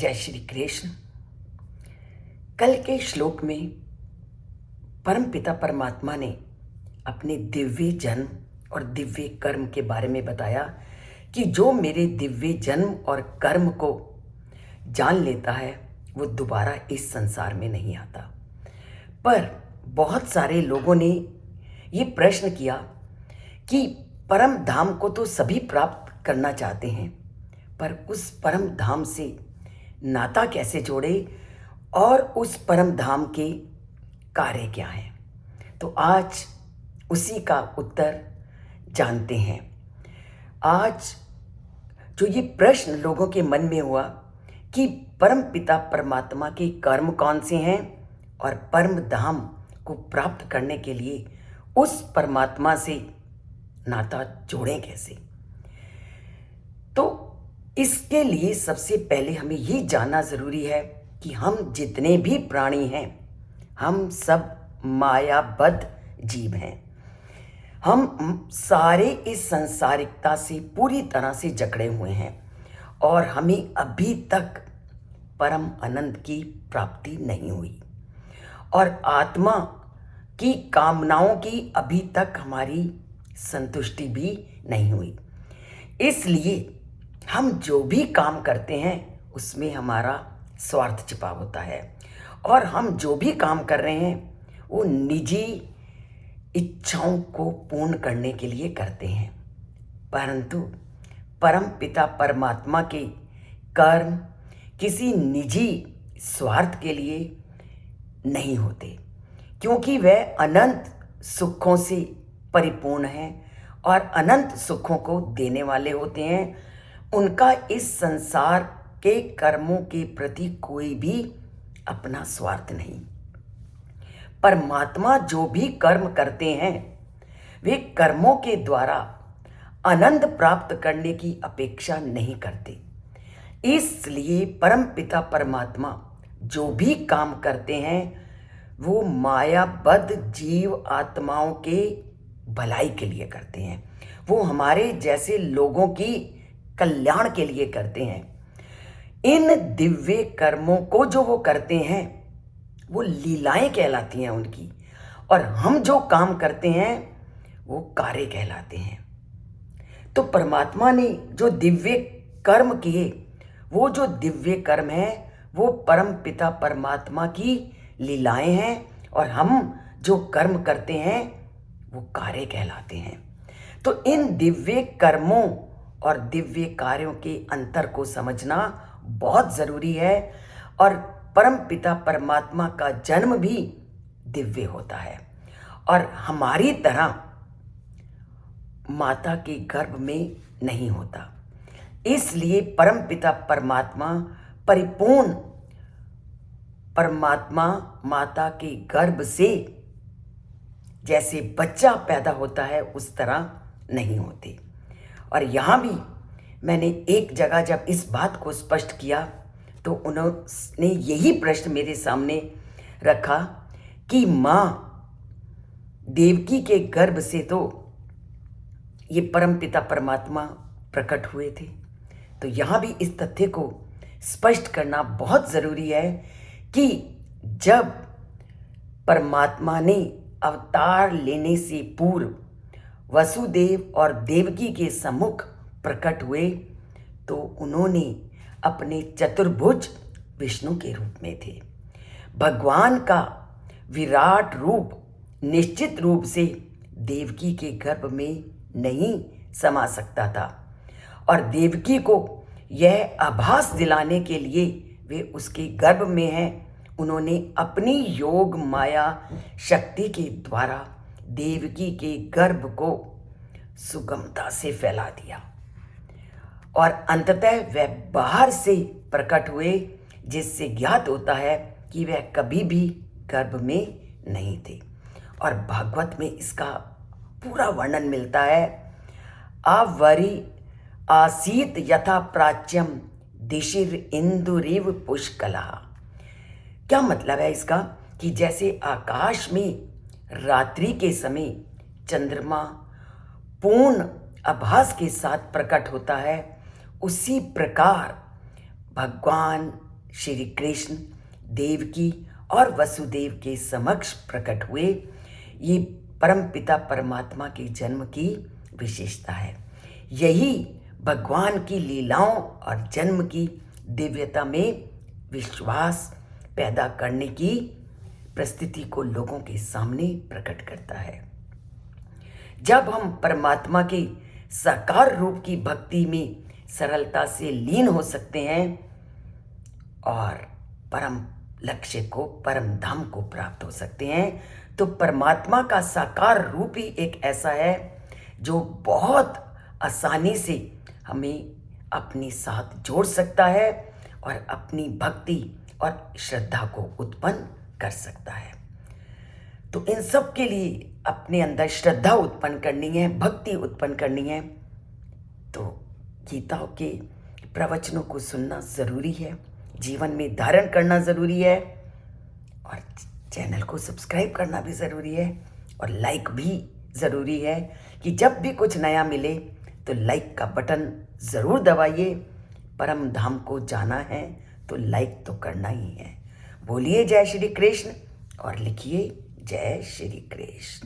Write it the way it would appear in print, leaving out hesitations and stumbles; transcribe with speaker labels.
Speaker 1: जय श्री कृष्ण। कल के श्लोक में परमपिता परमात्मा ने अपने दिव्य जन्म और दिव्य कर्म के बारे में बताया कि जो मेरे दिव्य जन्म और कर्म को जान लेता है वो दोबारा इस संसार में नहीं आता। पर बहुत सारे लोगों ने ये प्रश्न किया कि परम धाम को तो सभी प्राप्त करना चाहते हैं, पर उस परम धाम से नाता कैसे जोड़े और उस परम धाम के कार्य क्या हैं। तो आज उसी का उत्तर जानते हैं। आज जो ये प्रश्न लोगों के मन में हुआ कि परम पिता परमात्मा के कर्म कौन से हैं और परम धाम को प्राप्त करने के लिए उस परमात्मा से नाता जोड़ें कैसे, तो इसके लिए सबसे पहले हमें ये जानना ज़रूरी है कि हम जितने भी प्राणी हैं हम सब मायाबद्ध जीव हैं। हम सारे इस संसारिकता से पूरी तरह से जकड़े हुए हैं और हमें अभी तक परम आनंद की प्राप्ति नहीं हुई और आत्मा की कामनाओं की अभी तक हमारी संतुष्टि भी नहीं हुई। इसलिए हम जो भी काम करते हैं उसमें हमारा स्वार्थ छिपा होता है और हम जो भी काम कर रहे हैं वो निजी इच्छाओं को पूर्ण करने के लिए करते हैं, परंतु परम पिता परमात्मा के कर्म किसी निजी स्वार्थ के लिए नहीं होते, क्योंकि वह अनंत सुखों से परिपूर्ण है और अनंत सुखों को देने वाले होते हैं। उनका इस संसार के कर्मों के प्रति कोई भी अपना स्वार्थ नहीं। परमात्मा जो भी कर्म करते हैं वे कर्मों के द्वारा आनंद प्राप्त करने की अपेक्षा नहीं करते। इसलिए परम पिता परमात्मा जो भी काम करते हैं वो मायाबद्ध जीव आत्माओं के भलाई के लिए करते हैं। वो हमारे जैसे लोगों की कल्याण के लिए करते हैं। इन दिव्य कर्मों को जो वो करते हैं वो लीलाएं कहलाती हैं उनकी, और हम जो काम करते हैं वो कार्य कहलाते हैं। तो परमात्मा ने जो दिव्य कर्म किए वो जो दिव्य कर्म हैं वो परम पिता परमात्मा की लीलाएं हैं और हम जो कर्म करते हैं वो कार्य कहलाते हैं। तो इन दिव्य कर्मों और दिव्य कार्यों के अंतर को समझना बहुत ज़रूरी है और परम पिता परमात्मा का जन्म भी दिव्य होता है और हमारी तरह माता के गर्भ में नहीं होता। इसलिए परम पिता परमात्मा परिपूर्ण परमात्मा माता के गर्भ से जैसे बच्चा पैदा होता है उस तरह नहीं होते। और यहाँ भी मैंने एक जगह जब इस बात को स्पष्ट किया तो उन्होंने यही प्रश्न मेरे सामने रखा कि माँ देवकी के गर्भ से तो ये परम पिता परमात्मा प्रकट हुए थे। तो यहाँ भी इस तथ्य को स्पष्ट करना बहुत ज़रूरी है कि जब परमात्मा ने अवतार लेने से पूर्व वसुदेव और देवकी के सम्मुख प्रकट हुए तो उन्होंने अपने चतुर्भुज विष्णु के रूप में थे। भगवान का विराट रूप निश्चित रूप से देवकी के गर्भ में नहीं समा सकता था और देवकी को यह आभास दिलाने के लिए वे उसके गर्भ में हैं। उन्होंने अपनी योग माया शक्ति के द्वारा देवकी के गर्भ को सुगमता से फैला दिया और अंततः वह बाहर से प्रकट हुए, जिससे ज्ञात होता है कि वह कभी भी गर्भ में नहीं थे। और भागवत में इसका पूरा वर्णन मिलता है। आवरी आसीत यथा प्राच्यम दिशिर इंदुरिव पुष्कला। क्या मतलब है इसका कि जैसे आकाश में रात्रि के समय चंद्रमा पूर्ण आभास के साथ प्रकट होता है, उसी प्रकार भगवान श्री कृष्ण देवकी और वसुदेव के समक्ष प्रकट हुए। ये परमपिता परमात्मा के जन्म की विशेषता है। यही भगवान की लीलाओं और जन्म की दिव्यता में विश्वास पैदा करने की परिस्थिति को लोगों के सामने प्रकट करता है। जब हम परमात्मा के साकार रूप की भक्ति में सरलता से लीन हो सकते हैं और परम लक्ष्य को, परम धाम को प्राप्त हो सकते हैं, तो परमात्मा का साकार रूप ही एक ऐसा है जो बहुत आसानी से हमें अपने साथ जोड़ सकता है और अपनी भक्ति और श्रद्धा को उत्पन्न कर सकता है। तो इन सब के लिए अपने अंदर श्रद्धा उत्पन्न करनी है, भक्ति उत्पन्न करनी है, तो गीताओं के प्रवचनों को सुनना ज़रूरी है, जीवन में धारण करना ज़रूरी है, और चैनल को सब्सक्राइब करना भी ज़रूरी है, और लाइक भी ज़रूरी है कि जब भी कुछ नया मिले तो लाइक का बटन ज़रूर दबाइए। परम धाम को जाना है तो लाइक तो करना ही है। बोलिए जय श्री कृष्ण और लिखिए जय श्री कृष्ण।